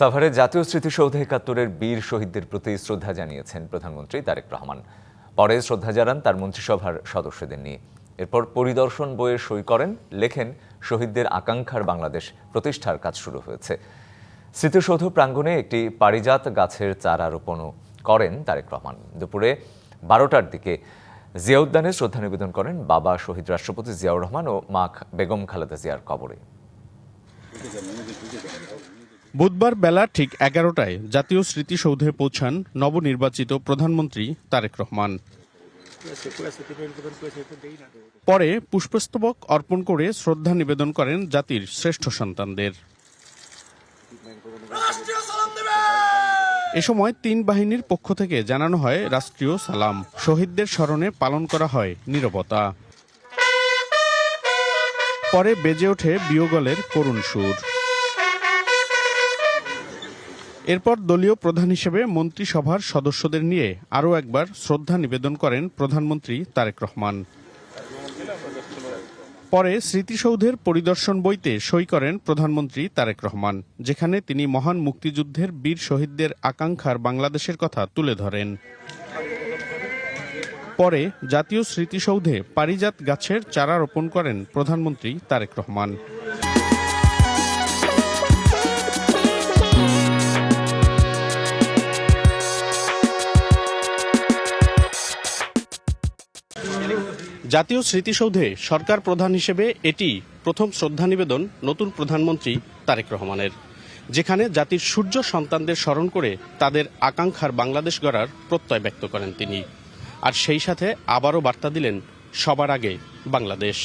সাভারে জাতীয় স্মৃতিসৌধে ৭১-এর বীর শহীদদের প্রতি শ্রদ্ধা জানিয়েছেন প্রধানমন্ত্রী তারেক রহমান। পরে শ্রদ্ধা জানান তার মন্ত্রিসভার সদস্যদের নিয়ে। এরপর পরিদর্শন বইয়ে সই করেন, লেখেন শহীদদের আকাঙ্ক্ষার বাংলাদেশ প্রতিষ্ঠার কাজ শুরু হয়েছে। স্মৃতিসৌধ প্রাঙ্গণে একটি পারিজাত গাছের চারা রোপণও করেন তারেক রহমান। দুপুরে ১২টার দিকে জিয়া উদ্যানে শ্রদ্ধা নিবেদন করেন বাবা শহীদ রাষ্ট্রপতি জিয়াউর রহমান ও মা বেগম খালেদা জিয়ার কবরে। বুধবার বেলা ঠিক ১১টায় জাতীয় স্মৃতিসৌধে পৌঁছান নবনির্বাচিত প্রধানমন্ত্রী তারেক রহমান। পরে পুষ্পস্তবক অর্পণ করে শ্রদ্ধা নিবেদন করেন জাতির শ্রেষ্ঠ সন্তানদের। এ সময় ৩ বাহিনীর পক্ষ থেকে জানানো হয় রাষ্ট্রীয় সালাম। শহীদদের স্মরণে পালন করা হয় নীরবতা। পরে বেজে ওঠে বিয়োগলের করুণ সুর। এরপর দলীয় প্রধান হিসেবে মন্ত্রিসভার সদস্যদের নিয়ে আরও একবার শ্রদ্ধা নিবেদন করেন প্রধানমন্ত্রী তারেক রহমান। পরে স্মৃতিসৌধের পরিদর্শন বইতে সই করেন প্রধানমন্ত্রী তারেক রহমান, যেখানে তিনি মহান মুক্তিযুদ্ধের বীর শহীদদের আকাঙ্ক্ষার বাংলাদেশের কথা তুলে ধরেন। পরে জাতীয় স্মৃতিসৌধে পারিজাত গাছের চারা রোপণ করেন প্রধানমন্ত্রী তারেক রহমান। জাতীয় স্মৃতিসৌধে সরকার প্রধান হিসেবে এটি প্রথম শ্রদ্ধা নিবেদন নতুন প্রধানমন্ত্রী তারেক রহমানের, যেখানে জাতির সূর্য সন্তানদের স্মরণ করে তাদের আকাঙ্ক্ষার বাংলাদেশ গড়ার প্রত্যয় ব্যক্ত করেন তিনি। আর সেই সাথে আবারও বার্তা দিলেন সবার আগে বাংলাদেশ।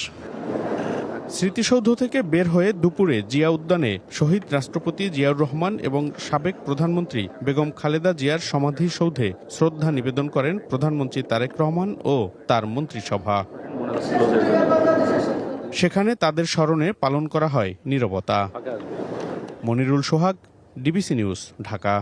স্মৃতিসৌধ থেকে বের হয়ে দুপুরে জিয়া উদ্যানে শহীদ রাষ্ট্রপতি জিয়াউর রহমান এবং সাবেক প্রধানমন্ত্রী বেগম খালেদা জিয়ার সমাধিসৌধে শ্রদ্ধা নিবেদন করেন প্রধানমন্ত্রী তারেক রহমান ও তার মন্ত্রিসভা। সেখানে তাদের স্মরণে পালন করা হয় নীরবতা। মনিরুল সোহাগ, ডিবিসি নিউজ, ঢাকা।